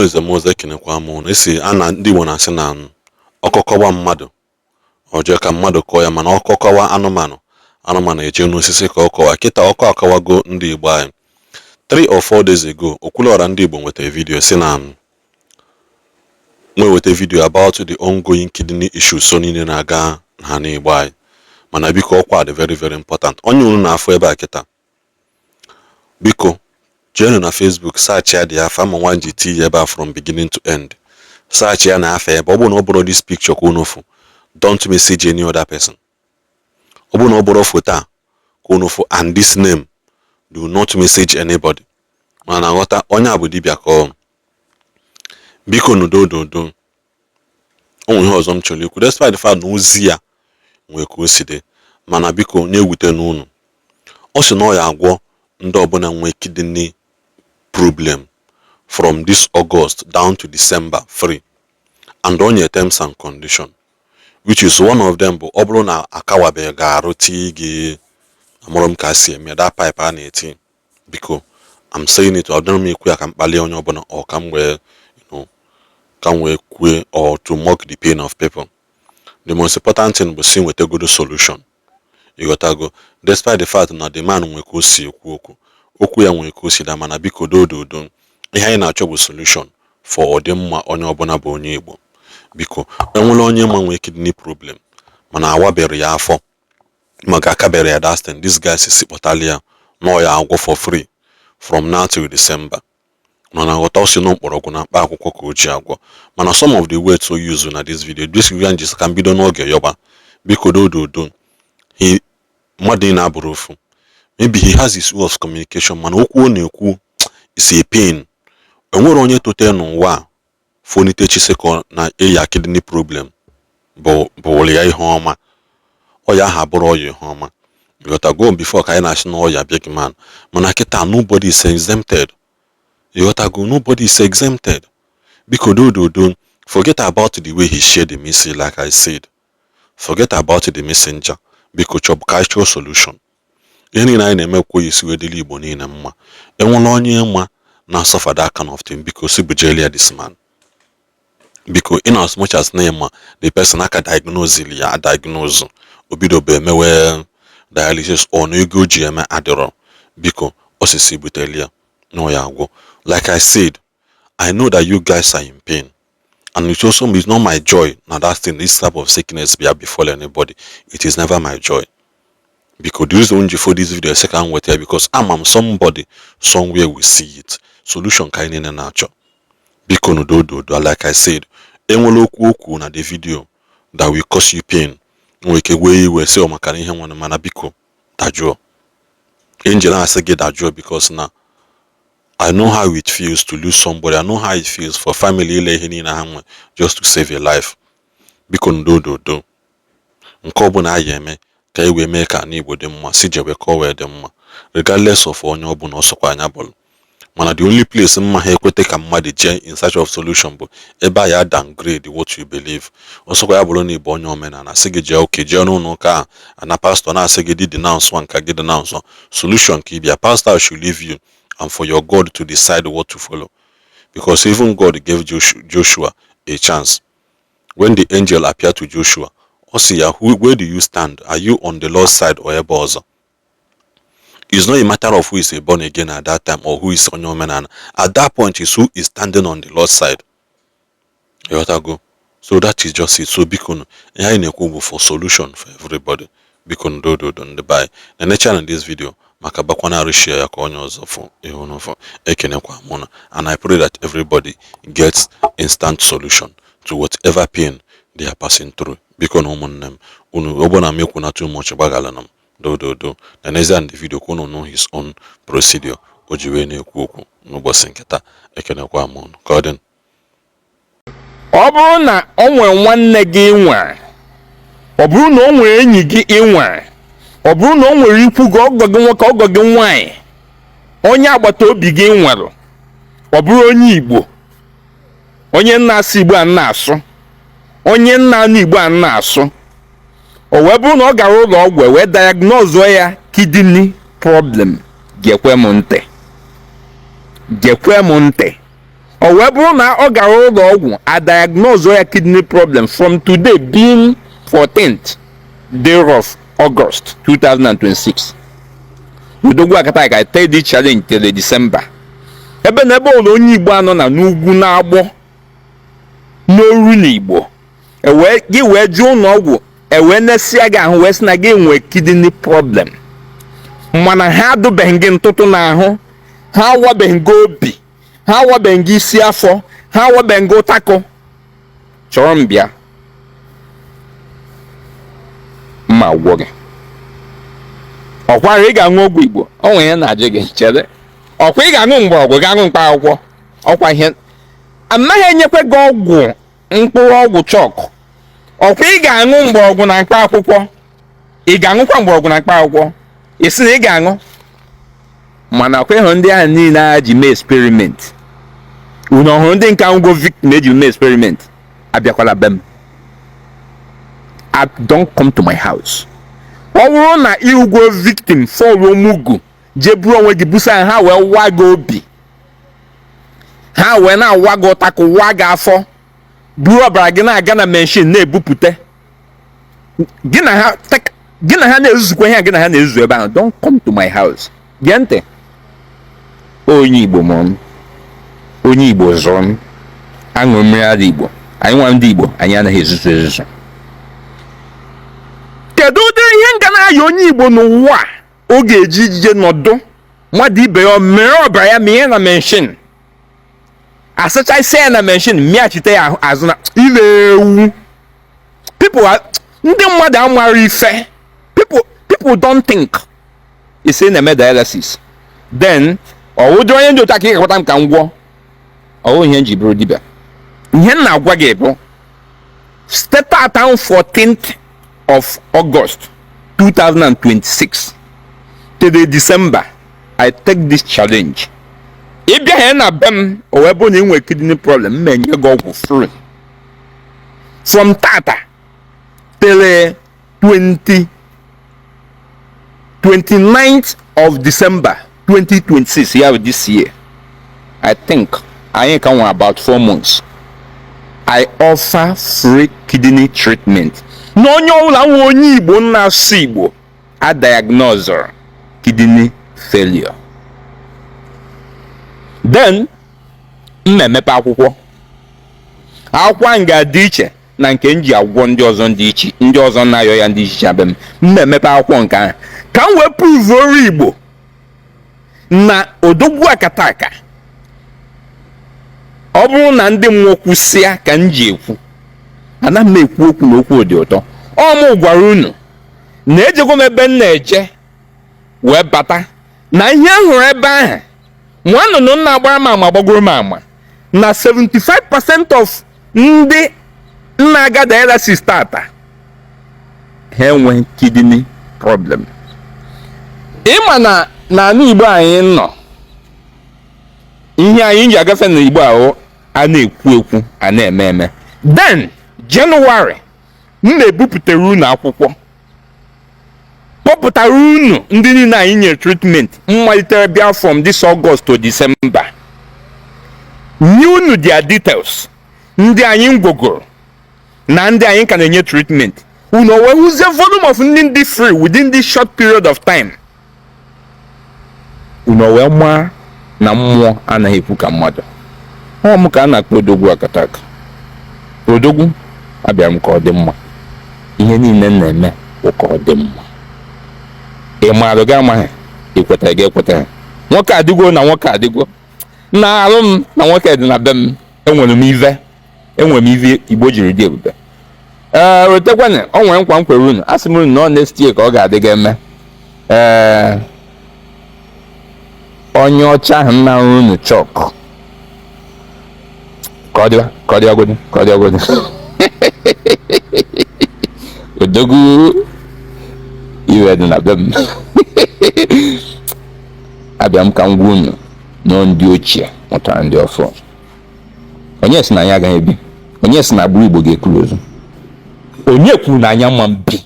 is the most ekenekwa m isi ana ndị Igbo na-asị na ọkọkọwa mmadụ ọjọọ ka mmadụ kọọ ya, mana ọkọkọwa anụmanụ eje n'osisi ka ọ kọwa. Kịta ọkọ akawago ndị Igbo anyị. 3 or 4 days ago, Okwuluọra ndị Igbo nweta video si na nweweta video about the ongoing kidney issues so niile na-aga na n'Igbo anyị. Mana biko ọkwa dị very very important. Onye unu na-afụ ebe a kịta, biko jeenu na Facebook search ya dị afa ma nwa ji ti ebe a from beginning to end. Search ya na afa ebe ọ bụ na ọ bụrụ this picture ka unu fụ, don't message any other person. Ọ bụ na ọ bụrụ foto a ka unu fụ and this name, do not message anybody. Mana ghọta onye a bụ dibịa ka ọ. Biko n'udo onwe ihe ọzọ m chọrọ ikwu, despite the fact na ozi ya nwee ka o si dị, mana biko na-ewute n'unu. Ọ sị na ọ ya agwọ ndị ọbụla nwee kidney problem from this August down to December free, and onye terms and condition, which is one of them bụ ọ bụrụ na akawabeghị ga-arụ tii gị amụrụ m ka si eme that pipe a na-eti. Biko I'm saying it, ọdịna m ekwu ya ka mkpali onye ọbụla ọ ka m wee can we queer or to mock the pain of people. The most important thing was seeing with a good solution. You got to go, despite the fact that the man will go see oku ya will go see that man biko do ihe na achọ solution for ọdịmma onye ọbụla bụ onye Igbo. Biko enwere onye ma nwee kidney problem mana awabere ya afọ maka akabere ya dastin, this guy si kpọtali ya no ya agwọ for free from now till December. Mana ghọta osi no mkpọrọgwụ na mkpa akwụkwọ ka o ji agwọ. Mana some of the words so use na this video, this video just can bido n'oge yoba. Biko do he mmadụ na-abụrụ ofu. Maybe he has his way of communication, mana okwu ọ na-ekwu is a pain. Enwere onye tote n'ụwa fonite chiseko na eya kidney problem bụ ya ihe ọma. Ọ ya ha bụrụ ọya ihe ọma. You got to go before ka anyị na-asị na ọya big man. Mana kịta nobody is exempted. You got to go, nobody is exempted. Because do forget about the way he shared the message, like I said. Forget about the messenger. Because chop cultural solution. Any na eme kwa isi wedili Igbo niile mma. Enwere onye mma na suffer that kind of thing because he bujelia this man. Because in as much as na the person aka diagnose ya diagnose obido be mewe dialysis or no go GM adiro. Because osisi butelia no ya go. Like I said, I know that you guys are in pain, and it also is not my joy. Now that thing, this type of sickness be before anybody. It is never my joy. Because the reason for this video second word here because I'm somebody somewhere will see it. Solution kind in a nature. Because no do like I said, enwoloku na the video that will cause you pain. We can we say omakani here one manabiko dajo. Angela say get dajo because now. I know how it feels to lose somebody. I know how it feels for family just to save your life. Because do. Nkobu na ayeme ka iwe mee ka na Igbo dị mma si jebe ka o dị mma regardless of onye ọ bụ na ọsọkwa anya bọlụ. Mana the only place mma ha ekwete ka mmadụ jee in search of solution bụ ebe a ya downgrade what you believe. Ọsọkwa ya bụrụ na Igbo onye omenala sị gị jee oke jee n'ụlọ ụka na pastor na-asị gị dị denounce one ka gị denounce solution ka ibia pastor should leave you and for your God to decide what to follow. Because even God gave Joshua a chance. When the angel appeared to Joshua, Osia, where do you stand? Are you on the Lord's side or a boss? It's not a matter of who is a born again at that time or who is on your man. At that point is who is standing on the Lord's side. You have to go. So that is just it. So because for solution for everybody. Because do the buy. The nature in this video. And I pray that everybody gets instant solution to whatever pain they are passing through. Because no one too much bagalanum. Do. The next the video kono know his own procedure. Ojiwene kuku no bosinketa ekenekwa mon. Garden. Ọ bụrụ na o nwere nwanne gị nwa, ọ bụrụ na o nwere enyi gị nwa, ọ bụrụ na o nwere ikwu gị ọgọ gị nwoke ọgọ gị nwaanyị, onye agbata obi gị nwere, ọ bụrụ onye Igbo, onye nna asị Igbo a na-asụ, onye nna anụ Igbo a na-asụ, o wee bụrụ na ọ gara ụlọ ọgwụ wee diagnose ya kidney problem, gekwe m ntị. o wee bụrụ na ọ gara ụlọ ọgwụ a diagnose ya kidney problem from today being 14th day of August 2026. Odogwu akata ka take this challenge till December. Ebe na ebe ụlọ onye Igbo anọ na n'ugwu na-agbọ n'oru n'Igbo gị wee jụọ ụlọ ọgwụ wee nesia gị ahụ wee sị na gị nwee kidney problem, mana ha adụbeghị gị ntụtụ n'ahụ, ha awabeghị gị obi, ha awabeghị gị isi afọ, ha awabeghị gị ụtakụ, chọrọ m bịa mma gwọ gị. Ọkwara ị ga-aṅụ ọgwụ Igbo, o nwere ihe na-ajụ gị chere, ọkwa ị ga-aṅụ mgbọrọgwụ ga-aṅụ mkpa akwụkwọ, ọkwa ihe anaghị enyekwe gị ọgwụ mkpụrụ ọgwụ chọk, ọkwa ị ga-aṅụ mgbọrọgwụ na mkpa akwụkwọ, ị ga-aṅụkwa mgbọrọgwụ na mkpa akwụkwọ, ị sị na ị ga-aṅụ, mana ọkwa ịhụ ndị ahụ niile a ji mee experiment, unu ọhụrụ ndị nke ahụgo victim eji mee experiment, abịakwala be m, don't come to my house. Ọ bụrụ na ịhụgo victim fọrọ mugu jee buru onwe gị busa ha wee waa gị obi, ha wee na-awa gị ụtakụ, waa gị afọ, buru ọbara gị na-aga na machine na-ebupụta, gị na ha na-ezuzukwa ihe gị na ha na-ezuzu ebe ahụ. Don't come to my house. Gee ntị, onye Igbo mụrụ m, onye Igbo zụrụ m, aṅụrụ mmiri ara Igbo, anyị nwa ndị Igbo anyị anaghị ezuzu ezuzu. Kedu ụdịrị ihe nga na-aya onye Igbo n'ụwa ọ ga-eji ije nọdụ mmadụ ibe ya mere ọbara ya mịnye na machine, asacha isi ya na machine, mịachite ya azụ na ile ewu. Ndị mmadụ amara ife. People don't think. Isi na-eme dialysis, then ọwụdị onye ndị otu aka ịkakọta m ka m gwọ, ọwụ ihe nji bụrụ dibịa. Ihe m na-agwa gị bụ state at 14th of August 2026 to the December, I take this challenge. Ị bịa na be m o wee bụ na ị nwere kidney problem, m enye gị ọgwụ free from tata till 29th of December 2026, yeah, this year. I think I can about 4 months. I offer free kidney treatment. No onye Igbo na-asụ Igbo a diagnose kidney failure. Then mmepe akwụkwọ m ga-adị iche na nke nji agwọ ndị ọzọ na-ayọ ya ndị iche abịa m. Mmepe akwụkwọ nke ahụ ka m wee prove ọrụ Igbo na odogwu akataka. Ọ bụrụ na ndị mmụọ kwụsịa ka m ji ekwu, ana m ekwu okwu na okwu dị ụtọ. Ọ mụ gwara unu na ejego m ebe m na-eje wee bata na ihe hụrụ ebe ahụ nwanụnụ nna agbara m ama gbagoro m ama na 75% of ndị na-aga dialysis tata ha enwe kidney problem. Ịma na n'ala Igbo anyị nọ, ihe anyị ji agafe na Igbo ahụ a na-ekwu a na-eme eme. Then January m na-ebupụtara unu akwụkwọ kpọpụtara unu ndị niile anyị nyere treatment mmalitere bịa from this August to December, nye unu their details, ndị anyị ngwogoro na ndị anyị ka na-enye treatment. Unu wee hụzie volume of ndị free within this short period of time. Unu wee maa na mmụọ anaghị ekwu ka mmadụ. Ọ m ka a na-akpọ odogwu akataka. Odogwu abịara m ka ọ dị mma, ihe niile na-eme bụ ka ọ dị mma. Ị maara gị amaghị, ekwetara gị ekwetara. Nwoke adịgo na nwoke adịgo. Na alụ m na nwoke dị na be m, enwere m ive Igbo jiri dị ebube. Wetakwana, o nwere nkwa m kwere unu, asị m unu na next year ka ọ ga-adị gị eme. Onye ọcha ahụ nna unu chọk ka ọ dị agodi. Odogwu iwe dị na be m. Abịa m ka m gwa unu na ndị ochie mụtara ndị ọfọ. Onye si na anyị agaghị ebi, onye si na agbụrụ Igbo ga-ekuluzu, onye kwuru na anya mma mbi,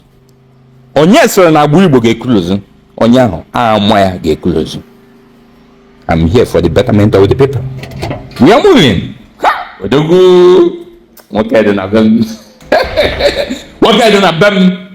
onye sịrị na agbụrụ Igbo ga-ekuluzu, onye ahụ ama ya ga-ekuluzu. I'm here for the betterment of the people. Nyamulin. Ha! Odogwu. Nwoke dị na be m. Nwoke dị na be m.